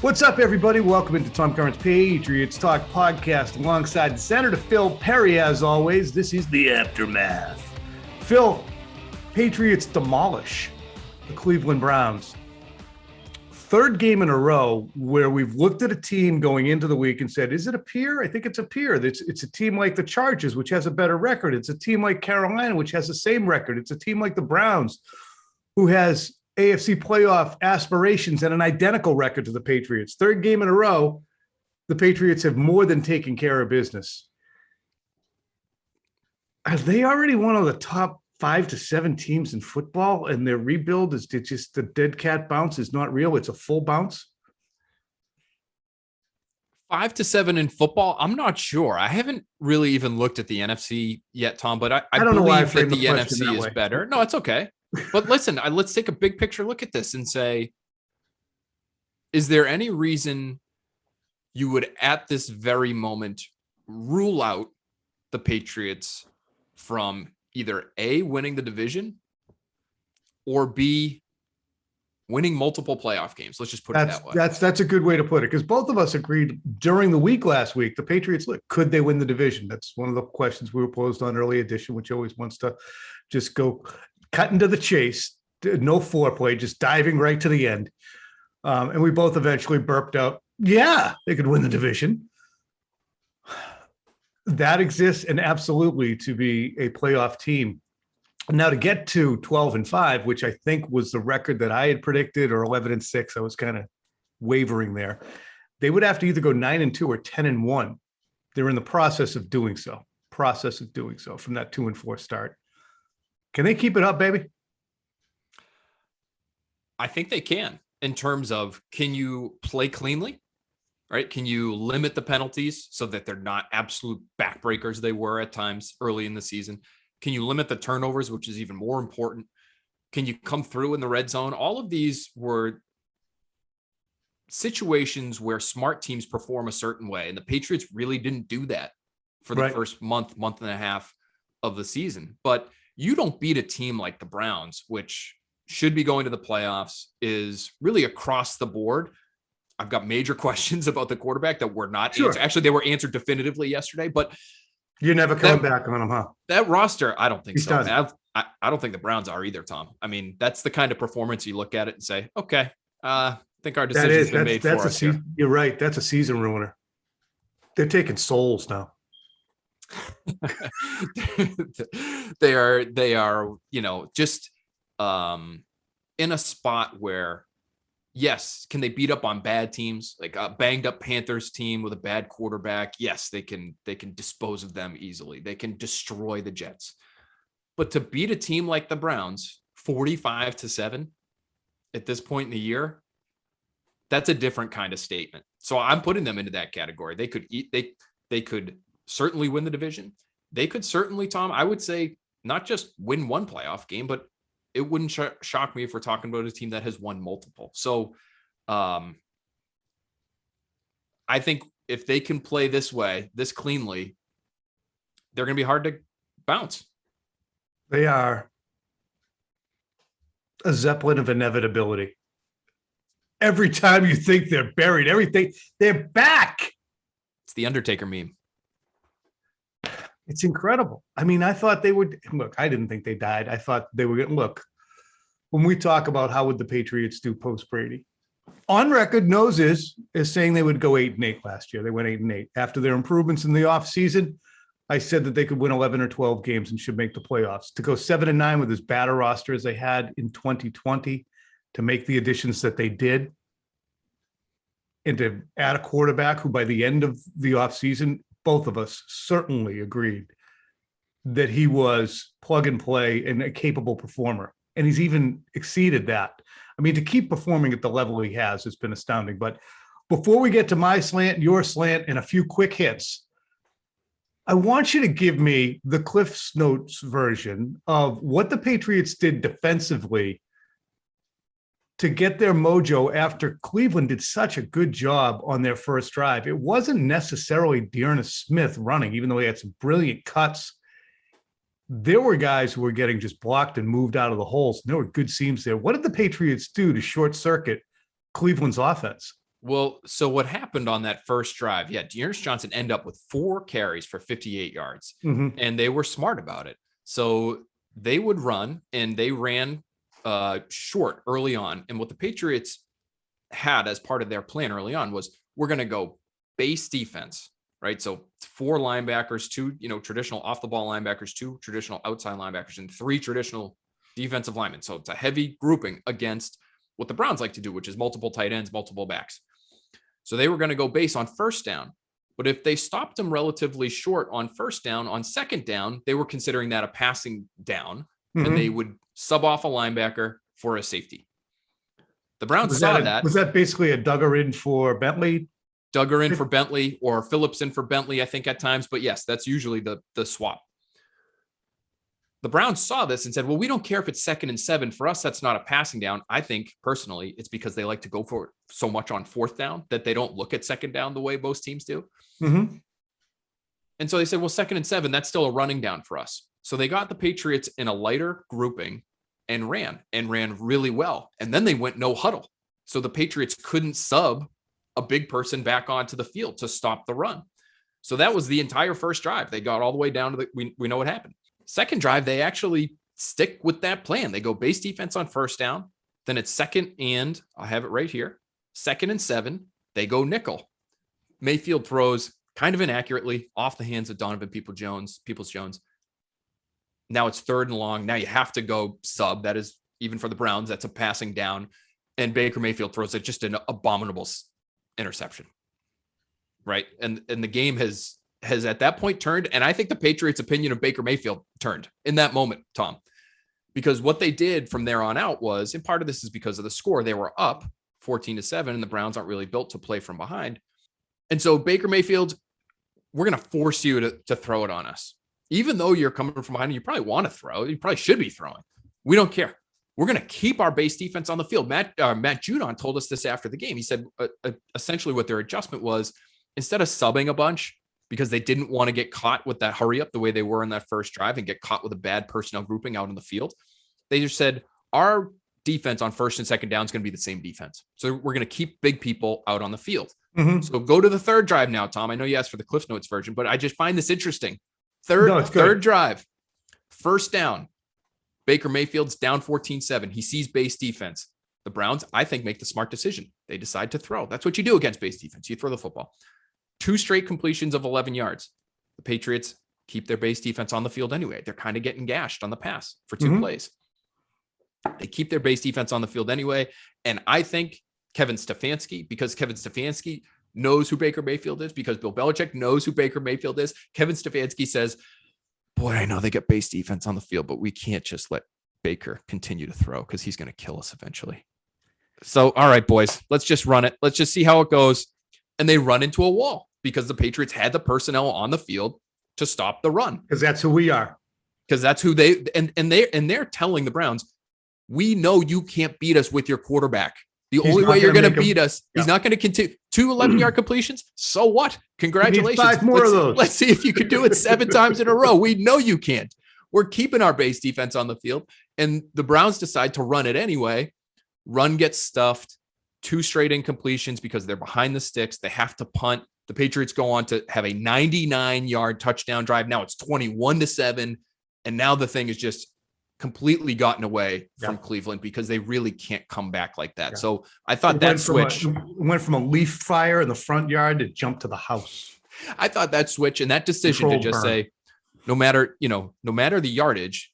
What's up, everybody? Welcome into Tom Curran's Patriots Talk podcast alongside Senator Phil Perry. As always, this is the aftermath. Phil, Patriots demolish the Cleveland Browns. Third game in a row where we've looked at a team going into the week and said, is it a peer? I think it's a peer. It's a team like the Chargers, which has a better record. It's a team like Carolina, which has the same record. It's a team like the Browns, who has AFC playoff aspirations and an identical record to the Patriots. Third game in a row, the Patriots have more than taken care of business. Are they already one of the top 5 to 7 teams in football, and their rebuild is just the dead cat bounce is not real? It's a full bounce. 5 to 7 in football? I'm not sure. I haven't really even looked at the NFC yet, Tom, but I don't know why that the NFC is better. No, it's okay. But listen, let's take a big picture look at this and say, is there any reason you would at this very moment rule out the Patriots from either A, winning the division, or B, winning multiple playoff games? Let's just put it that way. That's a good way to put it, because both of us agreed during the week last week, the Patriots, could they win the division? That's one of the questions we were posed on early edition, which always wants to just go cutting to the chase, no foreplay, just diving right to the end. And we both eventually burped out, yeah, they could win the division. That exists, and absolutely to be a playoff team. Now, to get to 12-5, which I think was the record that I had predicted, or 11-6, I was kind of wavering there. They would have to either go 9-2 or 10-1. They're in the process of doing so from that 2-4 start. Can they keep it up, baby? I think they can, in terms of, can you play cleanly, right? Can you limit the penalties so that they're not absolute backbreakers they were at times early in the season? Can you limit the turnovers, which is even more important? Can you come through in the red zone? All of these were situations where smart teams perform a certain way, and the Patriots really didn't do that for the first month and a half of the season. But you don't beat a team like the Browns, which should be going to the playoffs, is really across the board. I've got major questions about the quarterback that were not answered. Actually, they were answered definitively yesterday, but you're never coming back on them, huh? That roster, I don't think so. I don't think the Browns are either, Tom. I mean, that's the kind of performance you look at it and say, okay, I think our decision's been made for us here. You're right. That's a season ruiner. They're taking souls now. They are, just in a spot where, yes, can they beat up on bad teams, like a banged up Panthers team with a bad quarterback? Yes, they can dispose of them easily. They can destroy the Jets. But to beat a team like the Browns 45-7 at this point in the year, that's a different kind of statement. So I'm putting them into that category. They could certainly win the division. They could certainly, Tom, I would say, not just win one playoff game, but it wouldn't shock me if we're talking about a team that has won multiple. So I think if they can play this way, this cleanly, they're going to be hard to bounce. They are a Zeppelin of inevitability. Every time you think they're buried, they're back. It's the Undertaker meme. It's incredible. I mean, I thought they would look. I didn't think they died. I thought they were going to look. When we talk about how would the Patriots do post Brady, on record, nose is saying they would go 8-8 last year. They went 8-8 after their improvements in the offseason. I said that they could win 11 or 12 games and should make the playoffs. To go 7-9 with as bad a roster as they had in 2020, to make the additions that they did, and to add a quarterback who by the end of the offseason, both of us certainly agreed that he was plug and play and a capable performer. And he's even exceeded that. I mean, to keep performing at the level he has been astounding. But before we get to my slant, your slant, and a few quick hits, I want you to give me the Cliff's Notes version of what the Patriots did defensively to get their mojo after Cleveland did such a good job on their first drive. It wasn't necessarily Dearness Smith running, even though he had some brilliant cuts. There were guys who were getting just blocked and moved out of the holes. And there were good seams there. What did the Patriots do to short circuit Cleveland's offense? Well, so what happened on that first drive? Yeah, Dearness Johnson ended up with 4 carries for 58 yards, and they were smart about it. So they would run, and they ran short early on. And what the Patriots had as part of their plan early on was, we're going to go base defense, right? So 4 linebackers, 2, traditional off the ball linebackers, 2 traditional outside linebackers, and 3 traditional defensive linemen. So it's a heavy grouping against what the Browns like to do, which is multiple tight ends, multiple backs. So they were going to go base on first down. But if they stopped them relatively short on first down, on second down, they were considering that a passing down, and they would sub off a linebacker for a safety. The Browns saw that. Was that basically a Duggar in for Bentley? Duggar in for Bentley, or Phillips in for Bentley, I think at times. But yes, that's usually the swap. The Browns saw this and said, well, we don't care if it's 2nd and 7. For us, that's not a passing down. I think personally, it's because they like to go for it so much on 4th down that they don't look at 2nd down the way most teams do. And so they said, well, 2nd and 7, that's still a running down for us. So they got the Patriots in a lighter grouping and ran really well. And then they went no huddle. So the Patriots couldn't sub a big person back onto the field to stop the run. So that was the entire first drive. They got all the way down to we know what happened. Second drive, they actually stick with that plan. They go base defense on first down. Then it's 2nd and, I'll have it right here, 2nd and 7. They go nickel. Mayfield throws kind of inaccurately off the hands of Donovan Peoples-Jones. Now it's 3rd and long. Now you have to go sub. That is, even for the Browns, that's a passing down. And Baker Mayfield throws it just an abominable interception. Right. And the game has at that point turned. And I think the Patriots' opinion of Baker Mayfield turned in that moment, Tom, because what they did from there on out was, and part of this is because of the score, they were up 14-7, and the Browns aren't really built to play from behind. And so Baker Mayfield, we're going to force you to throw it on us. Even though you're coming from behind, you probably want to throw. You probably should be throwing. We don't care. We're going to keep our base defense on the field. Matt Judon told us this after the game. He said essentially what their adjustment was, instead of subbing a bunch because they didn't want to get caught with that hurry up the way they were in that first drive and get caught with a bad personnel grouping out in the field, they just said, our defense on first and second down is going to be the same defense. So we're going to keep big people out on the field. So go to the third drive now, Tom. I know you asked for the Cliff Notes version, but I just find this interesting. Third drive, first down. Baker Mayfield's down 14-7. He sees base defense. The Browns, I think, make the smart decision. They decide to throw. That's what you do against base defense. You throw the football. 2 straight completions of 11 yards. The Patriots keep their base defense on the field anyway. They're kind of getting gashed on the pass for 2 plays. They keep their base defense on the field anyway. And I think Kevin Stefanski knows who Baker Mayfield is, because Bill Belichick knows who Baker Mayfield is. Kevin Stefanski says, boy, I know they get base defense on the field, but we can't just let Baker continue to throw because he's going to kill us eventually. So, all right, boys, let's just run it. Let's just see how it goes. And they run into a wall because the Patriots had the personnel on the field to stop the run. Because that's who we are. Because that's who they're telling the Browns, we know you can't beat us with your quarterback. The only way you're going to beat us, he's not going to continue. 2 11-yard completions. So what? Congratulations. 5 more of those. Let's see if you can do it 7 times in a row. We know you can't. We're keeping our base defense on the field. And the Browns decide to run it anyway. Run gets stuffed. 2 straight incompletions because they're behind the sticks. They have to punt. The Patriots go on to have a 99-yard touchdown drive. Now it's 21-7. And now the thing is just completely gotten away from Cleveland because they really can't come back like that. So I thought that switch went from a leaf fire in the front yard to jump to the house. I thought that switch and that decision to just say, no matter the yardage,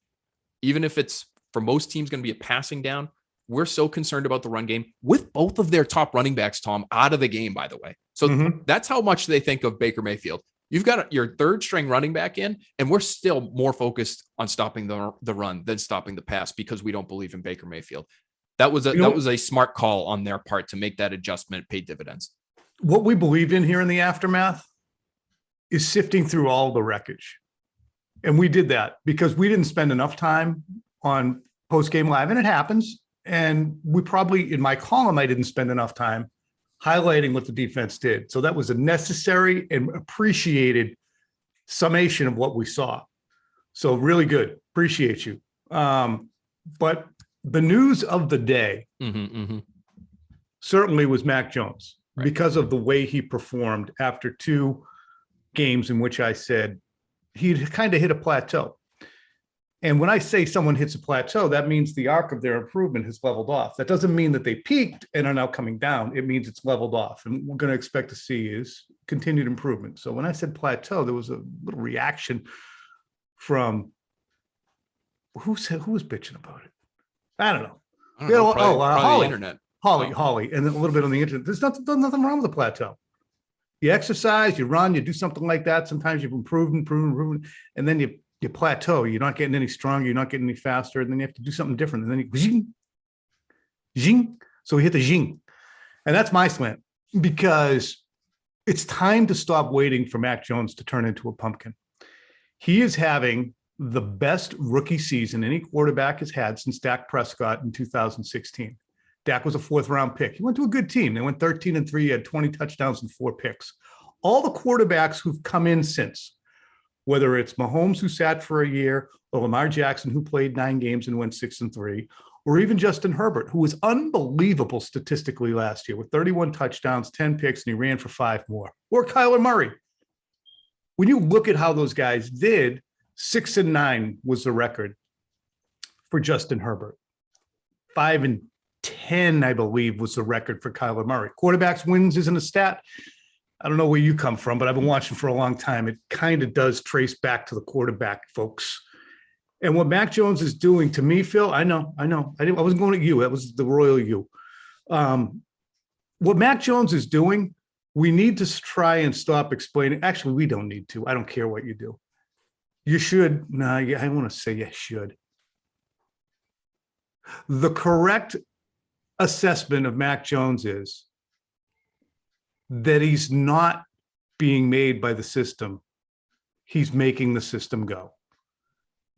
even if it's for most teams going to be a passing down, we're so concerned about the run game with both of their top running backs, Tom, out of the game, by the way. So that's how much they think of Baker Mayfield. You've got your 3rd string running back in, and we're still more focused on stopping the run than stopping the pass because we don't believe in Baker Mayfield. That was a smart call on their part to make that adjustment, pay dividends. What we believed in here in the aftermath is sifting through all the wreckage. And we did that because we didn't spend enough time on post-game live, and it happens. And we probably, in my column, I didn't spend enough time highlighting what the defense did. So that was a necessary and appreciated summation of what we saw. So really good. Appreciate you. But the news of the day certainly was Mac Jones. Right. because of the way he performed after 2 games in which I said he kind of hit a plateau. And when I say someone hits a plateau, that means the arc of their improvement has leveled off. That doesn't mean that they peaked and are now coming down. It means it's leveled off. And what we're going to expect to see is continued improvement. So when I said plateau, there was a little reaction from who was bitching about it? I don't know. I don't know, probably the Holly. internet. Holly, and then a little bit on the internet. There's nothing wrong with the plateau. You exercise, you run, you do something like that. Sometimes you've improved, and then you plateau. You're not getting any stronger. You're not getting any faster. And then you have to do something different. And then you zing. So we hit the zing. And that's my slant, because it's time to stop waiting for Mac Jones to turn into a pumpkin. He is having the best rookie season any quarterback has had since Dak Prescott in 2016. Dak was a 4th-round pick. He went to a good team. They went 13-3. He had 20 touchdowns and 4 picks. All the quarterbacks who've come in since, whether it's Mahomes, who sat for a year, or Lamar Jackson, who played 9 games and went 6-3, or even Justin Herbert, who was unbelievable statistically last year with 31 touchdowns, 10 picks, and he ran for 5 more, or Kyler Murray. When you look at how those guys did, 6-9 was the record for Justin Herbert. 5-10, I believe, was the record for Kyler Murray. Quarterbacks wins isn't a stat. I don't know where you come from, but I've been watching for a long time. It kind of does trace back to the quarterback, folks. And what Mac Jones is doing to me, Phil, I know. I wasn't going at you. That was the royal you. What Mac Jones is doing, we need to try and stop explaining. Actually, we don't need to. I don't care what you do. You should. No, I want to say you should. The correct assessment of Mac Jones is that he's not being made by the system. He's making the system go.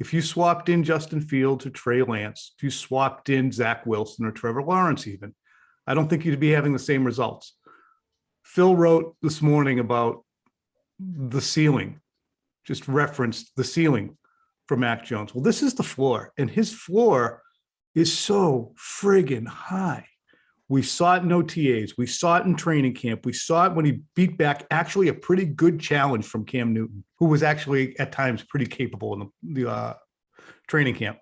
If you swapped in Justin Fields or Trey Lance, if you swapped in Zach Wilson or Trevor Lawrence even, I don't think you'd be having the same results. Phil wrote this morning about the ceiling, just referenced the ceiling for Mac Jones. Well, this is the floor, and his floor is so friggin' high. We saw it in OTAs. We saw it in training camp. We saw it when he beat back actually a pretty good challenge from Cam Newton, who was actually at times pretty capable in the training camp.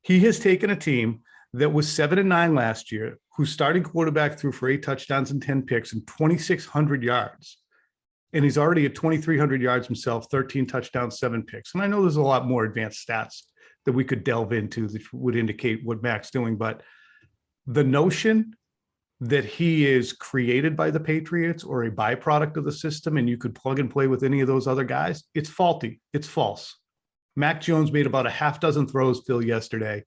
He has taken a team that was 7-9 last year, whose starting quarterback threw for 8 touchdowns and 10 picks and 2,600 yards. And he's already at 2,300 yards himself, 13 touchdowns, 7 picks. And I know there's a lot more advanced stats that we could delve into that would indicate what Mac's doing, but the notion that he is created by the Patriots or a byproduct of the system and you could plug and play with any of those other guys, it's faulty. It's false. Mac Jones made about a half dozen throws, Phil, yesterday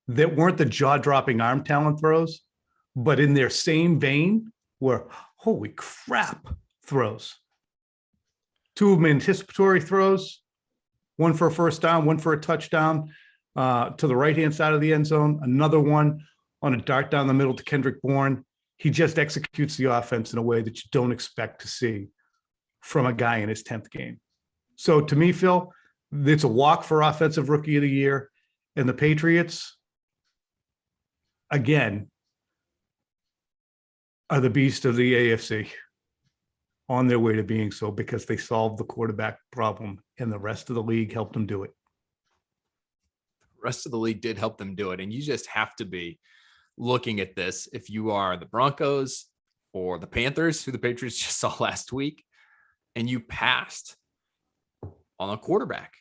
that weren't the jaw-dropping arm talent throws, but in their same vein were, holy crap, throws. 2 of them anticipatory throws, one for a first down, one for a touchdown, to the right-hand side of the end zone, another one on a dart down the middle to Kendrick Bourne. He just executes the offense in a way that you don't expect to see from a guy in his 10th game. So to me, Phil, it's a walk for Offensive Rookie of the Year. And the Patriots, again, are the beast of the AFC on their way to being so because they solved the quarterback problem and the rest of the league helped them do it. Rest of the league did help them do it. And you just have to be looking at this if you are the Broncos or the Panthers, who the Patriots just saw last week, and you passed on a quarterback.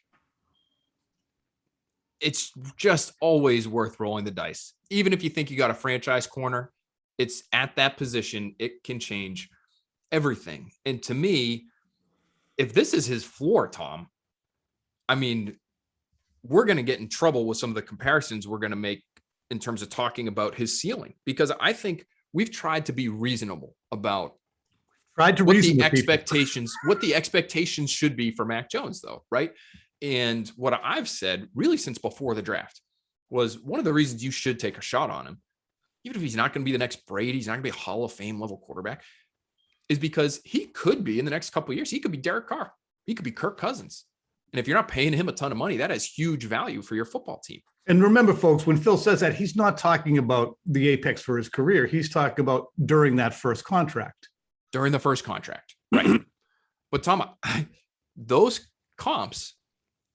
It's just always worth rolling the dice. Even if you think you got a franchise corner, it's at that position, it can change everything. And to me, if this is his floor, Tom, I mean, we're going to get in trouble with some of the comparisons we're going to make in terms of talking about his ceiling, because I think we've tried to be reasonable about what the expectations should be for Mac Jones, though, right? And what I've said really since before the draft was one of the reasons you should take a shot on him, even if he's not going to be the next Brady, he's not going to be a Hall of Fame level quarterback, is because he could be in the next couple of years. He could be Derek Carr. He could be Kirk Cousins. And if you're not paying him a ton of money, that has huge value for your football team. And remember, folks, when Phil says that, he's not talking about the apex for his career. He's talking about during that first contract. During the first contract, right? But Tom, those comps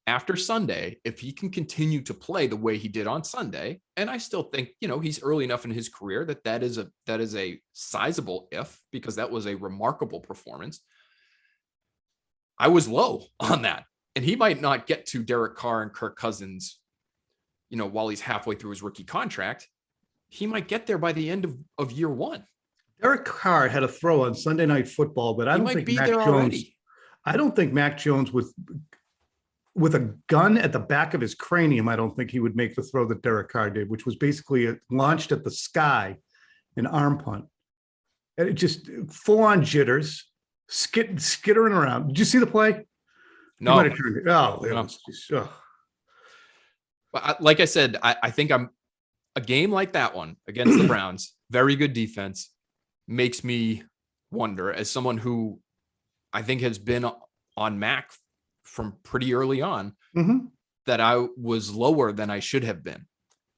after Sunday, if he can continue to play the way he did on Sunday, and I still think, he's early enough in his career that is a sizable if, because that was a remarkable performance. I was low on that, and he might not get to Derek Carr and Kirk Cousins, while he's halfway through his rookie contract. He might get there by the end of year one. Derek Carr had a throw on Sunday Night Football, but I don't think Mac Jones. Already. I don't think Mac Jones with a gun at the back of his cranium, I don't think he would make the throw that Derek Carr did, which was basically launched at the sky, an arm punt. And it just full-on jitters, skittering around. Did you see the play? No. It was just, But like I said, I think a game like that one against the Browns, very good defense, makes me wonder, as someone who I think has been on Mac from pretty early on, that I was lower than I should have been,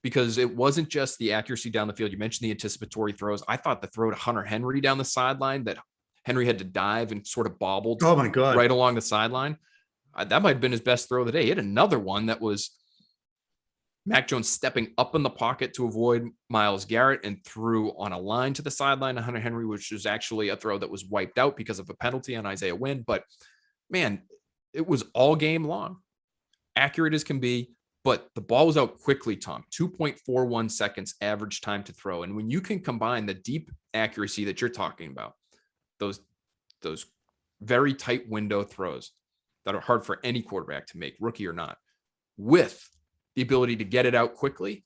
because it wasn't just the accuracy down the field. You mentioned the anticipatory throws. I thought the throw to Hunter Henry down the sideline, that Henry had to dive and sort of bobbled right along the sideline. That might have been his best throw of the day. He had another one that was Mac Jones stepping up in the pocket to avoid Myles Garrett and threw on a line to the sideline to Hunter Henry, which was actually a throw that was wiped out because of a penalty on Isaiah Wynn. But man, it was all game long, accurate as can be, but the ball was out quickly, Tom. 2.41 seconds average time to throw. And when you can combine the deep accuracy that you're talking about, those very tight window throws that are hard for any quarterback to make, rookie or not, with the ability to get it out quickly,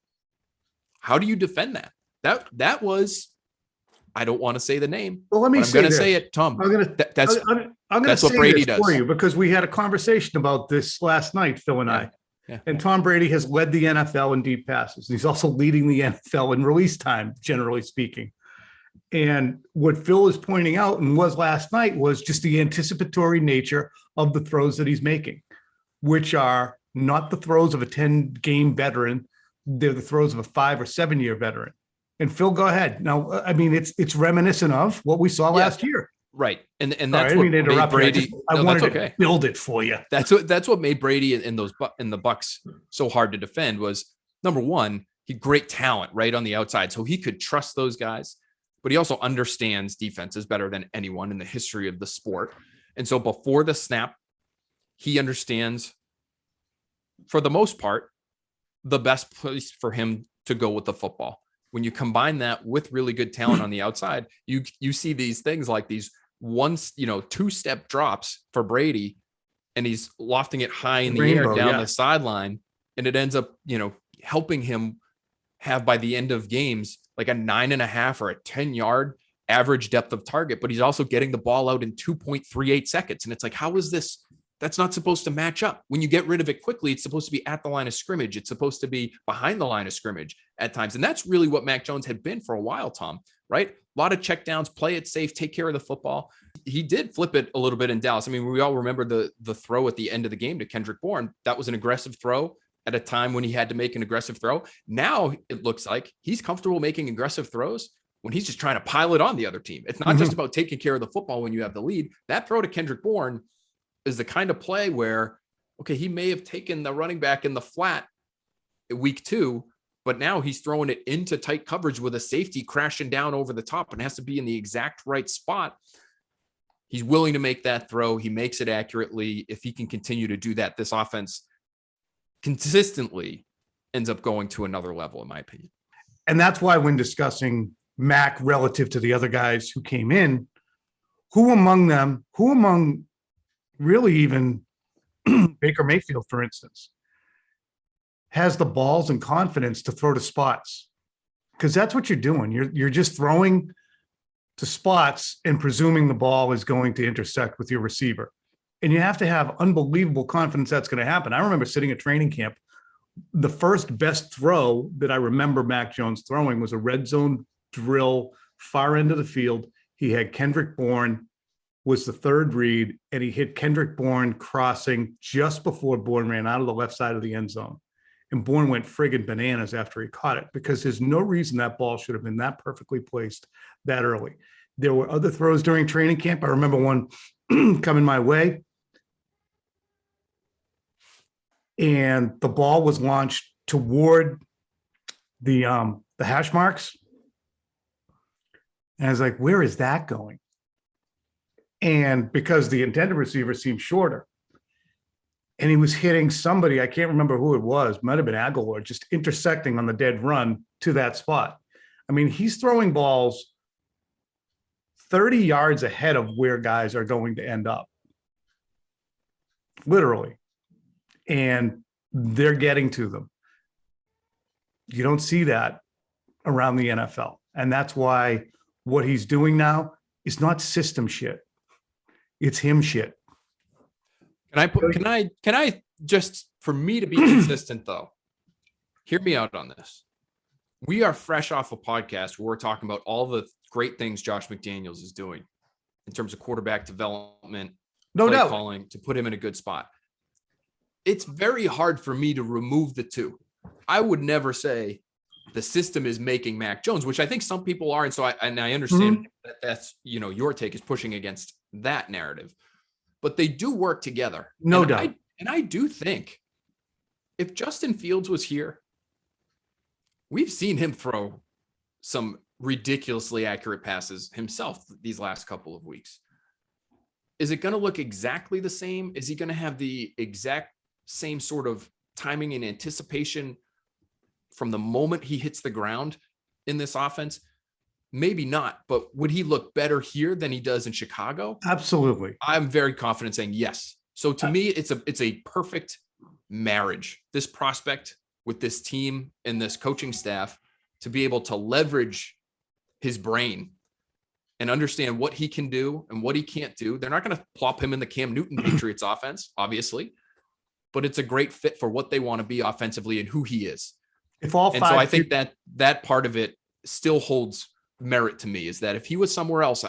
how do you defend that? That was, I don't want to say the name. Well, let me. I'm going to say it, Tom. I'm going to say what Brady this does for you, because we had a conversation about this last night, Phil and I. Yeah. And Tom Brady has led the NFL in deep passes. He's also leading the NFL in release time, generally speaking. And what Phil is pointing out, and was last night, was just the anticipatory nature of the throws that he's making, which are not the throws of a 10-game veteran. They're the throws of a 5 or 7 year veteran. And Phil, go ahead. Now, I mean, it's reminiscent of what we saw last year. Right. And that's what made Brady. I wanted to build it for you. That's what made Brady and the Bucks so hard to defend was, number one, he great talent right on the outside. So he could trust those guys, but he also understands defenses better than anyone in the history of the sport. And so before the snap, he understands, for the most part, the best place for him to go with the football. When you combine that with really good talent on the outside, you see these things like these two-step drops for Brady, and he's lofting it high in the air down the sideline, and it ends up, helping him have, by the end of games, like a 9.5 or a 10-yard average depth of target, but he's also getting the ball out in 2.38 seconds. And it's like, how is this? That's not supposed to match up. When you get rid of it quickly, it's supposed to be at the line of scrimmage. It's supposed to be behind the line of scrimmage at times. And that's really what Mac Jones had been for a while, Tom, right? A lot of checkdowns, play it safe, take care of the football. He did flip it a little bit in Dallas. I mean, we all remember the throw at the end of the game to Kendrick Bourne. That was an aggressive throw at a time when he had to make an aggressive throw. Now it looks like he's comfortable making aggressive throws when he's just trying to pile it on the other team. It's not just about taking care of the football when you have the lead. That throw to Kendrick Bourne is the kind of play where, okay, he may have taken the running back in the flat at week 2, but now he's throwing it into tight coverage with a safety crashing down over the top and has to be in the exact right spot. He's willing to make that throw. He makes it accurately. If he can continue to do that, this offense consistently ends up going to another level, in my opinion. And that's why when discussing Mac relative to the other guys who came in, who among really even Baker Mayfield, for instance, has the balls and confidence to throw to spots? Because that's what you're doing. You're just throwing to spots and presuming the ball is going to intersect with your receiver. And you have to have unbelievable confidence that's going to happen. I remember sitting at training camp. The first best throw that I remember Mac Jones throwing was a red zone drill, far end of the field. He had Kendrick Bourne was the third read, and he hit Kendrick Bourne crossing just before Bourne ran out of the left side of the end zone. And Bourne went friggin' bananas after he caught it because there's no reason that ball should have been that perfectly placed that early. There were other throws during training camp. I remember one coming my way, and the ball was launched toward the hash marks. And I was like, where is that going? And because the intended receiver seemed shorter, and he was hitting somebody, I can't remember who it was, might have been Aguilar, just intersecting on the dead run to that spot. I mean, he's throwing balls 30 yards ahead of where guys are going to end up. Literally. And they're getting to them. You don't see that around the NFL. And that's why what he's doing now is not system shit. It's him shit. Can I just, for me to be consistent though, hear me out on this. We are fresh off a podcast where we're talking about all the great things Josh McDaniels is doing in terms of quarterback development, no play doubt, calling to put him in a good spot. It's very hard for me to remove the two. I would never say the system is making Mac Jones, which I think some people are. And so I understand that that's, your take is pushing against that narrative, but they do work together. No doubt. I do think if Justin Fields was here, we've seen him throw some ridiculously accurate passes himself these last couple of weeks. Is it going to look exactly the same? Is he going to have the exact same sort of timing and anticipation from the moment he hits the ground in this offense? Maybe not, but would he look better here than he does in Chicago? Absolutely. I'm very confident saying yes. So to me, it's a perfect marriage, this prospect with this team and this coaching staff to be able to leverage his brain and understand what he can do and what he can't do. They're not going to plop him in the Cam Newton Patriots offense, obviously, but it's a great fit for what they want to be offensively and who he is. So I think that part of it still holds merit to me, is that if he was somewhere else,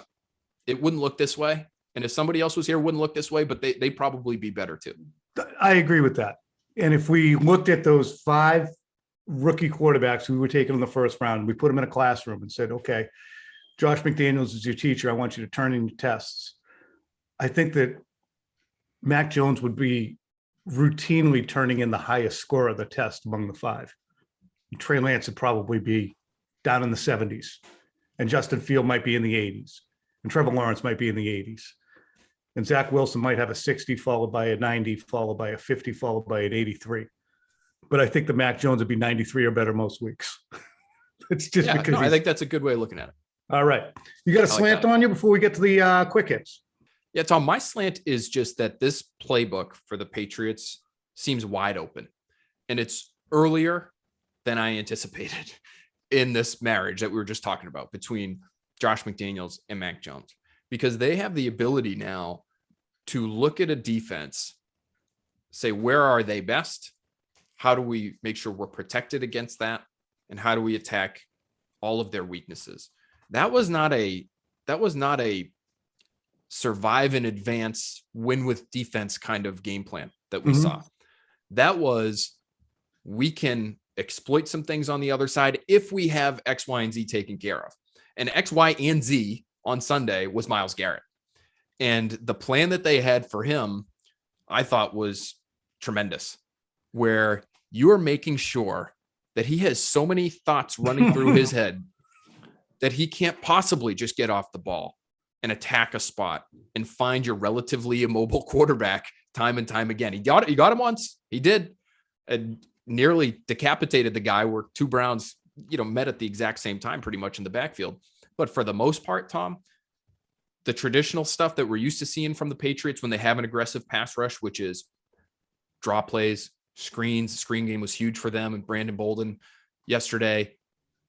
it wouldn't look this way. And if somebody else was here, it wouldn't look this way, but they'd probably be better too. I agree with that. And if we looked at those 5 rookie quarterbacks who were taken in the first round, we put them in a classroom and said, okay, Josh McDaniels is your teacher. I want you to turn in your tests. I think that Mac Jones would be routinely turning in the highest score of the test among the 5. Trey Lance would probably be down in the 70s, and Justin Field might be in the 80s, and Trevor Lawrence might be in the 80s, and Zach Wilson might have a 60 followed by a 90 followed by a 50 followed by an 83. But I think the Mac Jones would be 93 or better most weeks. It's just because I think that's a good way of looking at it. All right. You got a slant on you before we get to the quick hits? Yeah, Tom, my slant is just that this playbook for the Patriots seems wide open, and it's earlier than I anticipated in this marriage that we were just talking about between Josh McDaniels and Mac Jones, because they have the ability now to look at a defense, say, where are they best? How do we make sure we're protected against that? And how do we attack all of their weaknesses? That was not a survive in advance, win with defense kind of game plan that we saw. That was, we can exploit some things on the other side if we have X, Y, and Z taken care of. And X, Y, and Z on Sunday was Myles Garrett. And the plan that they had for him, I thought, was tremendous, where you are making sure that he has so many thoughts running through his head that he can't possibly just get off the ball and attack a spot and find your relatively immobile quarterback time and time again. He got him once. He did. And nearly decapitated the guy where 2 Browns, met at the exact same time, pretty much in the backfield. But for the most part, Tom, the traditional stuff that we're used to seeing from the Patriots when they have an aggressive pass rush, which is draw plays, screens. The screen game was huge for them and Brandon Bolden yesterday,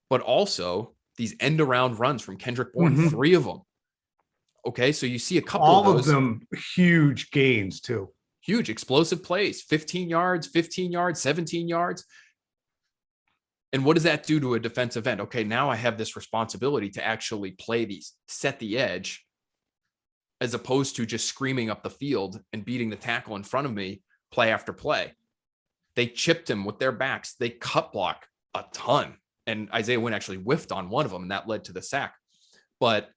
but also these end around runs from Kendrick Bourne, 3 of them. Okay. So you see a couple all of those, them huge gains too. Huge explosive plays, 15 yards, 17 yards. And what does that do to a defensive end? Okay, now I have this responsibility to actually play these, set the edge, as opposed to just screaming up the field and beating the tackle in front of me play after play. They chipped him with their backs. They cut block a ton. And Isaiah Wynn actually whiffed on one of them, and that led to the sack. But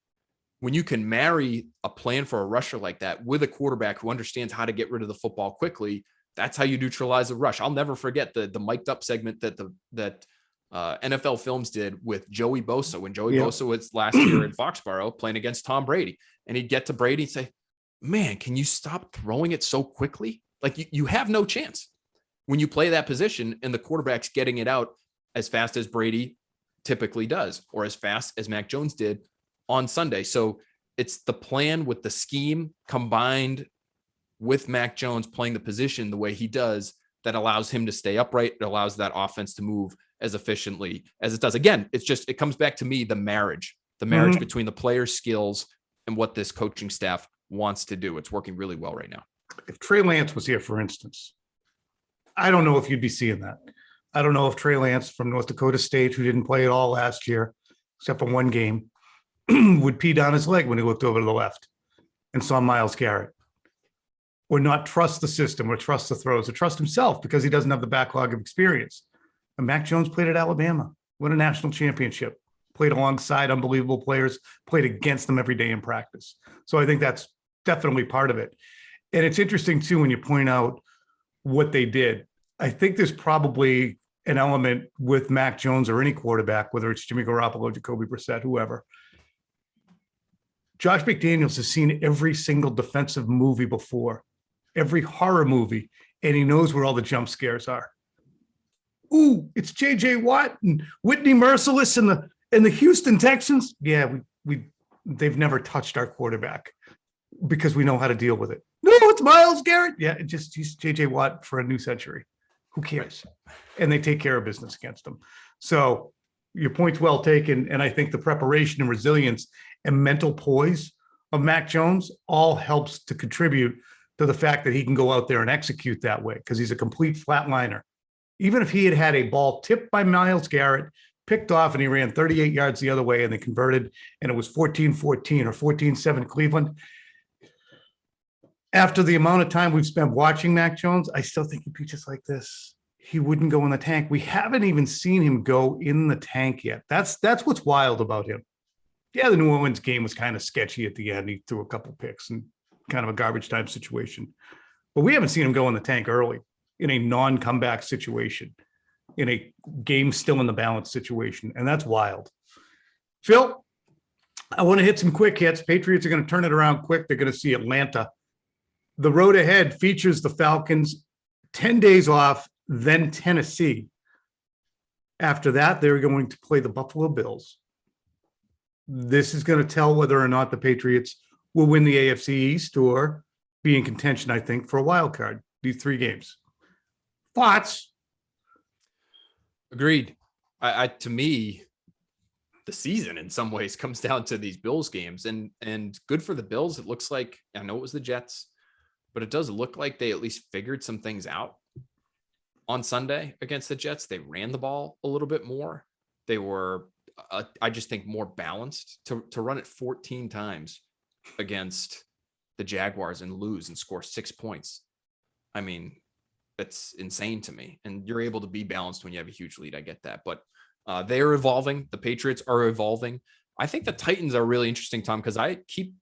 when you can marry a plan for a rusher like that with a quarterback who understands how to get rid of the football quickly, that's how you neutralize the rush. I'll never forget the mic'd up segment that NFL Films did with Joey Bosa when Joey Bosa was last year in Foxborough playing against Tom Brady. And he'd get to Brady and say, man, can you stop throwing it so quickly? Like you have no chance when you play that position and the quarterback's getting it out as fast as Brady typically does, or as fast as Mac Jones did on Sunday. So it's the plan with the scheme combined with Mac Jones playing the position the way he does that allows him to stay upright. It allows that offense to move as efficiently as it does. Again, it comes back to me, the marriage between the player's skills and what this coaching staff wants to do. It's working really well right now. If Trey Lance was here, for instance, I don't know if you'd be seeing that. I don't know if Trey Lance from North Dakota State, who didn't play at all last year, except for one game, would pee down his leg when he looked over to the left and saw Myles Garrett, or not trust the system, or trust the throws, or trust himself because he doesn't have the backlog of experience. And Mac Jones played at Alabama, won a national championship, played alongside unbelievable players, played against them every day in practice. So I think that's definitely part of it. And it's interesting too, when you point out what they did. I think there's probably an element with Mac Jones or any quarterback, whether it's Jimmy Garoppolo, Jacoby Brissett, whoever. Josh McDaniels has seen every single defensive movie before, every horror movie, and he knows where all the jump scares are. Ooh, it's J.J. Watt and Whitney Merciless and the Houston Texans. Yeah, they've never touched our quarterback because we know how to deal with it. No, it's Myles Garrett. Yeah, he's J.J. Watt for a new century. Who cares? And they take care of business against them. So your point's well taken. And I think the preparation and resilience and mental poise of Mac Jones all helps to contribute to the fact that he can go out there and execute that way, because he's a complete flatliner. Even if he had had a ball tipped by Myles Garrett, picked off, and he ran 38 yards the other way and they converted, and it was 14-14 or 14-7 Cleveland. After the amount of time we've spent watching Mac Jones, I still think he'd be just like this. He wouldn't go in the tank. We haven't even seen him go in the tank yet. That's what's wild about him. Yeah, the New Orleans game was kind of sketchy at the end. He threw a couple picks and kind of a garbage time situation. But we haven't seen him go in the tank early in a non-comeback situation, in a game still in the balance situation. And that's wild. Phil, I want to hit some quick hits. Patriots are going to turn it around quick. They're going to see Atlanta. The road ahead features the Falcons, 10 days off, then Tennessee. After that, they're going to play the Buffalo Bills. This is going to tell whether or not the Patriots will win the AFC East or be in contention, I think, for a wild card, these three games. Thoughts? Agreed. To me, the season in some ways comes down to these Bills games, and good for the Bills. It looks like, I know it was the Jets, but it does look like they at least figured some things out on Sunday against the Jets. They ran the ball a little bit more. They were, I just think, more balanced to run it 14 times against the Jaguars and lose and score 6 points. I mean, that's insane to me. And you're able to be balanced when you have a huge lead. I get that, but they are evolving. The Patriots are evolving. I think the Titans are really interesting, Tom, because I keep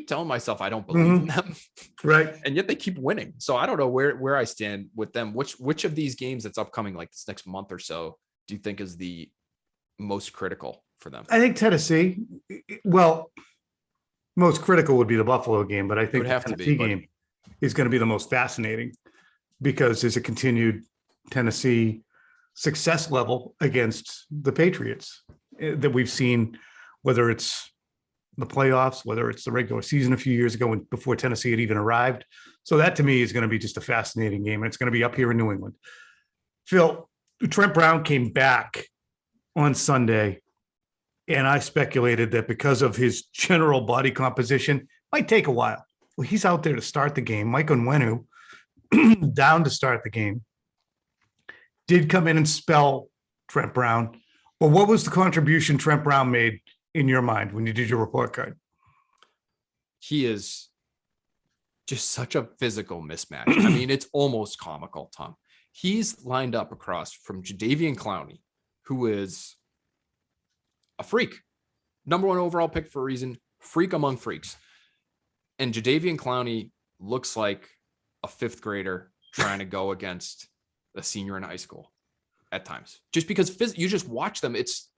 telling myself I don't believe in them. Right. And yet they keep winning. So I don't know where I stand with them. Which of these games that's upcoming, like this next month or so, do you think is the most critical for them? I think Tennessee, well, most critical would be the Buffalo game, but I think the Tennessee game is going to be the most fascinating because there's a continued Tennessee success level against the Patriots that we've seen, whether it's the playoffs, whether it's the regular season a few years ago when before Tennessee had even arrived. So that to me is going to be just a fascinating game. And it's going to be up here in New England. Phil, Trent Brown came back on Sunday, and I speculated that because of his general body composition, might take a while. Well, he's out there to start the game. Mike Onwenu down to start the game. Did come in and spell Trent Brown. But what was the contribution Trent Brown made in your mind when you did your report card? He is just such a physical mismatch. I mean, it's almost comical, Tom. He's lined up across from Jadeveon Clowney, who is a freak, number 1 overall pick for a reason, freak among freaks. And Jadeveon Clowney looks like a 5th grader trying to go against a senior in high school at times, just because you just watch them. It's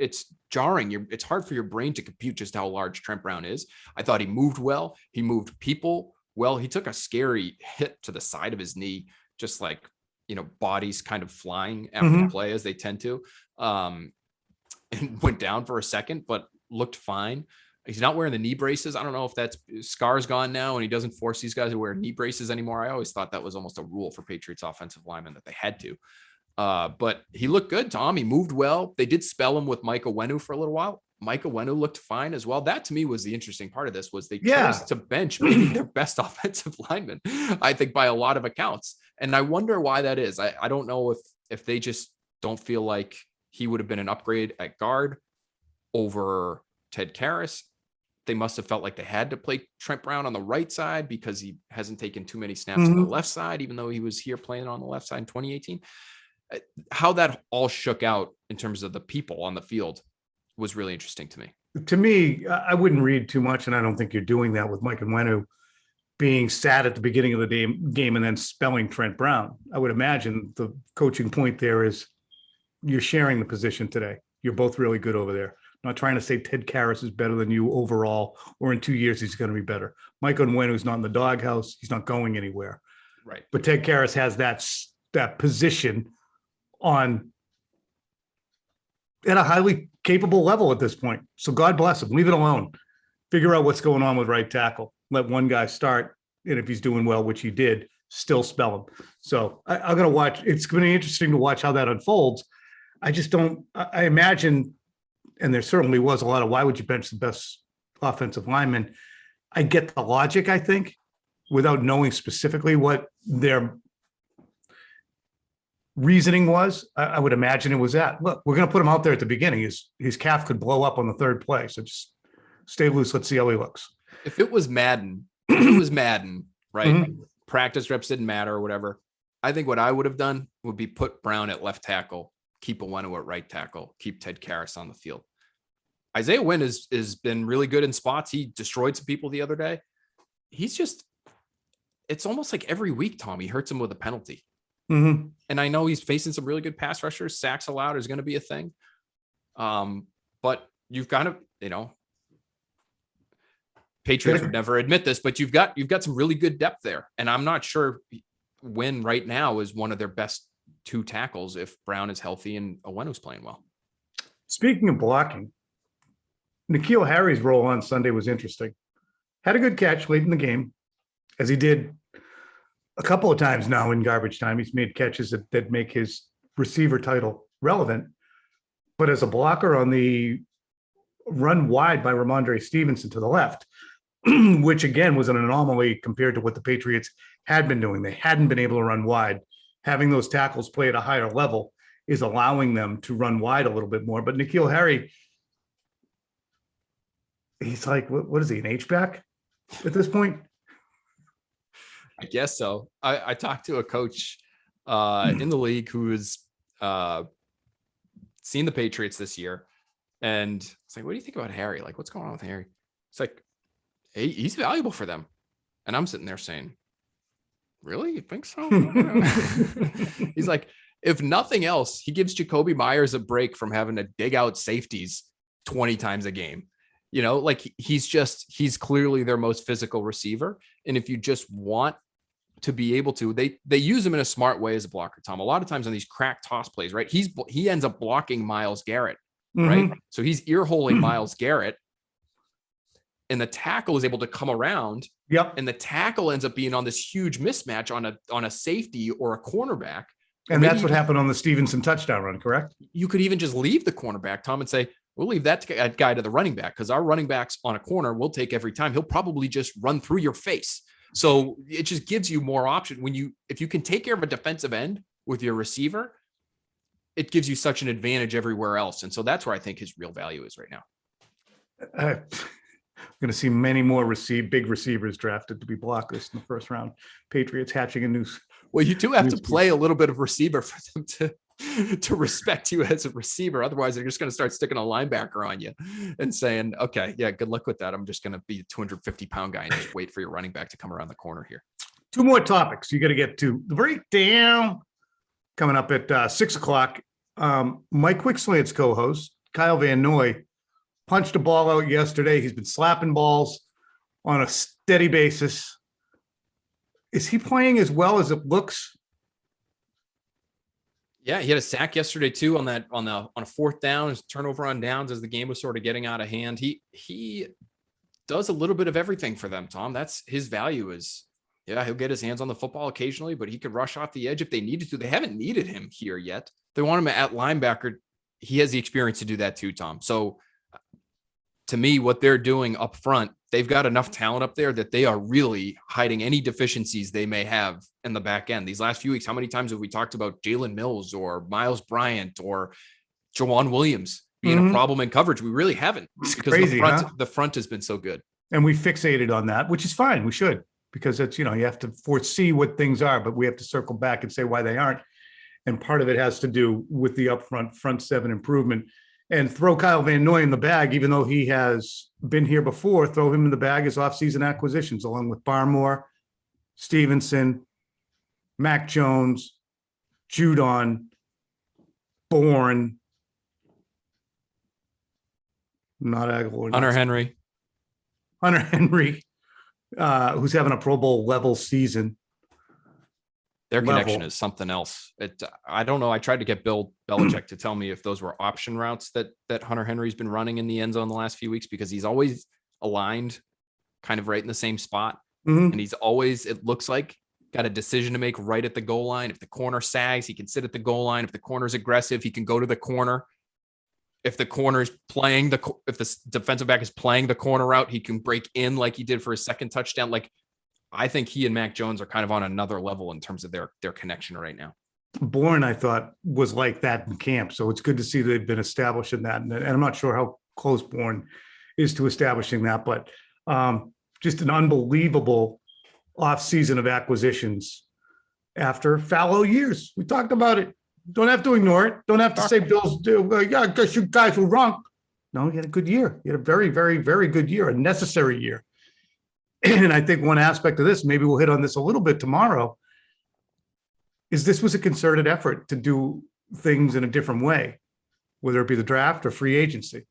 jarring. It's hard for your brain to compute just how large Trent Brown is. I thought he moved well. He moved people well. He took a scary hit to the side of his knee, just like, bodies kind of flying after the play as they tend to, and went down for a second, but looked fine. He's not wearing the knee braces. I don't know if that's Scar's gone now and he doesn't force these guys to wear knee braces anymore. I always thought that was almost a rule for Patriots offensive linemen that they had to. But he looked good, Tom. He moved well. They did spell him with Micah Wenu for a little while. Micah Wenu looked fine as well. That to me was the interesting part of this, was they chose to bench maybe their best offensive lineman, I think, by a lot of accounts. And I wonder why that is. I don't know if they just don't feel like he would have been an upgrade at guard over Ted Karras. They must have felt like they had to play Trent Brown on the right side because he hasn't taken too many snaps on the left side, even though he was here playing on the left side in 2018. How that all shook out in terms of the people on the field was really interesting to me. To me, I wouldn't read too much, and I don't think you're doing that with Mike Nwenu being sat at the beginning of the game and then spelling Trent Brown. I would imagine the coaching point there is you're sharing the position today. You're both really good over there. I'm not trying to say Ted Karras is better than you overall, or in 2 years he's going to be better. Mike Nwenu not in the doghouse. He's not going anywhere. Right. But Ted Karras has that position on at a highly capable level at this point. So God bless him. Leave it alone. Figure out what's going on with right tackle. Let one guy start, and if he's doing well, which he did, still spell him. So I'm going to watch. It's going to be interesting to watch how that unfolds. I just don't. I imagine, and there certainly was a lot of why would you bench the best offensive lineman. I get the logic, I think, without knowing specifically what their reasoning was. I would imagine it was that, look, we're going to put him out there at the beginning. His calf could blow up on the 3rd play. So just stay loose. Let's see how he looks. If it was Madden, right? Practice reps didn't matter or whatever. I think what I would have done would be put Brown at left tackle, keep Owenu at right tackle, keep Ted Karras on the field. Isaiah Wynn has been really good in spots. He destroyed some people the other day. It's almost like every week, Tom, he hurts him with a penalty. And I know he's facing some really good pass rushers. Sacks allowed is going to be a thing. But you've got to, Patriots would never admit this, but you've got some really good depth there. And I'm not sure Wynn right now is one of their best 2 tackles if Brown is healthy and Owenu's playing well. Speaking of blocking, N'Keal Harry's role on Sunday was interesting. Had a good catch late in the game, as he did a couple of times now in garbage time. He's made catches that make his receiver title relevant. But as a blocker on the run wide by Ramondre Stevenson to the left, which again was an anomaly compared to what the Patriots had been doing. They hadn't been able to run wide. Having those tackles play at a higher level is allowing them to run wide a little bit more. But N'Keal Harry, he's like, what is he, an H-back at this point? I guess so. I talked to a coach in the league who has seen the Patriots this year. And it's like, what do you think about Harry? Like, what's going on with Harry? It's like, hey, he's valuable for them. And I'm sitting there saying, really? You think so? He's like, if nothing else, he gives Jacoby Myers a break from having to dig out safeties 20 times a game. Like he's clearly their most physical receiver. And if you just want to be able to, they use him in a smart way as a blocker, Tom. A lot of times on these crack toss plays, right? He ends up blocking Myles Garrett, right? So he's ear-holing Myles Garrett, and the tackle is able to come around. Yep. And the tackle ends up being on this huge mismatch on a safety or a cornerback. And that's what happened on the Stevenson touchdown run, correct? You could even just leave the cornerback, Tom, and say, we'll leave that guy to the running back, because our running backs on a corner will take every time. He'll probably just run through your face. So it just gives you more option. If you can take care of a defensive end with your receiver, it gives you such an advantage everywhere else. And so that's where I think his real value is right now. I'm going to see many more big receivers drafted to be blockers in the first round. Patriots hatching a new Well, you do have to play a little bit of receiver for them to respect you as a receiver. Otherwise, they're just going to start sticking a linebacker on you and saying, okay, yeah, good luck with that. I'm just going to be a 250-pound guy and just wait for your running back to come around the corner here. 2 more topics you got to get to. The breakdown coming up at 6:00. Mike Quickslant's co-host, Kyle Van Noy, punched a ball out yesterday. He's been slapping balls on a steady basis. Is he playing as well as it looks? Yeah, he had a sack yesterday too on a 4th down, his turnover on downs as the game was sort of getting out of hand. He does a little bit of everything for them, Tom. That's his value is, yeah, he'll get his hands on the football occasionally, but he could rush off the edge if they needed to. They haven't needed him here yet. They want him at linebacker. He has the experience to do that too, Tom. So to me, what they're doing up front, they've got enough talent up there that they are really hiding any deficiencies they may have in the back end. These last few weeks, how many times have we talked about Jalen Mills or Miles Bryant or Jawan Williams being a problem in coverage? We really haven't, because crazy, the front has been so good. And we fixated on that, which is fine. We should, because it's, you have to foresee what things are, but we have to circle back and say why they aren't. And part of it has to do with the upfront front seven improvement. And throw Kyle Van Noy in the bag, even though he has been here before, throw him in the bag as offseason acquisitions, along with Barmore, Stevenson, Mac Jones, Judon, Bourne, not Aguilar, Hunter Henry, who's having a Pro Bowl level season. Their connection is something else. I don't know. I tried to get Bill Belichick to tell me if those were option routes that Hunter Henry's been running in the end zone the last few weeks, because he's always aligned kind of right in the same spot. And he's always, it looks like, got a decision to make right at the goal line. If the corner sags, he can sit at the goal line. If the corner's aggressive, he can go to the corner. If the corner's playing if the defensive back is playing the corner route, he can break in like he did for his second touchdown. Like, I think he and Mac Jones are kind of on another level in terms of their connection right now. Bourne, I thought, was like that in camp. So it's good to see they've been establishing that. And I'm not sure how close Bourne is to establishing that, but just an unbelievable offseason of acquisitions after fallow years. We talked about it. Don't have to ignore it. Don't have to say Bill's, yeah, I guess you guys were wrong. No, he had a good year. He had a very, very, very good year, a necessary year. And I think one aspect of this, maybe we'll hit on this a little bit tomorrow, is this was a concerted effort to do things in a different way, whether it be the draft or free agency.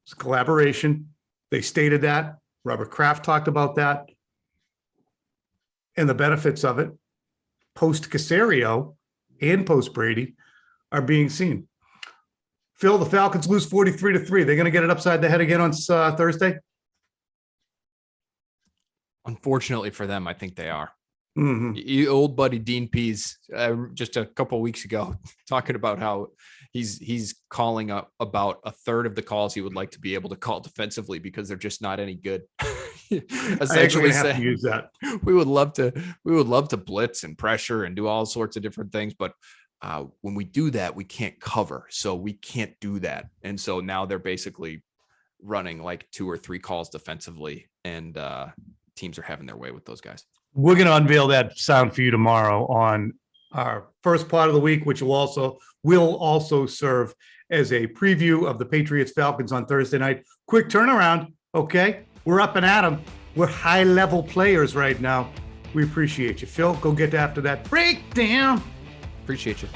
It's a collaboration. They stated that. Robert Kraft talked about that. And the benefits of it, post-Caserio and post-Brady, are being seen. Phil, the Falcons lose 43-3. They're going to get it upside the head again on Thursday? Unfortunately for them, I think they are. You old buddy Dean Pease, just a couple of weeks ago, talking about how he's calling up about a third of the calls he would like to be able to call defensively because they're just not any good. Essentially, have to use that. We would love to blitz and pressure and do all sorts of different things, but when we do that, we can't cover, so we can't do that. And so now they're basically running like 2 or 3 calls defensively, and teams are having their way with those guys. We're going to unveil that sound for you tomorrow on our first part of the week, which will also serve as a preview of the Patriots Falcons on Thursday night. Quick turnaround. Okay. We're up and at 'em. We're high level players right now. We appreciate you. Phil, go get after that breakdown. Appreciate you.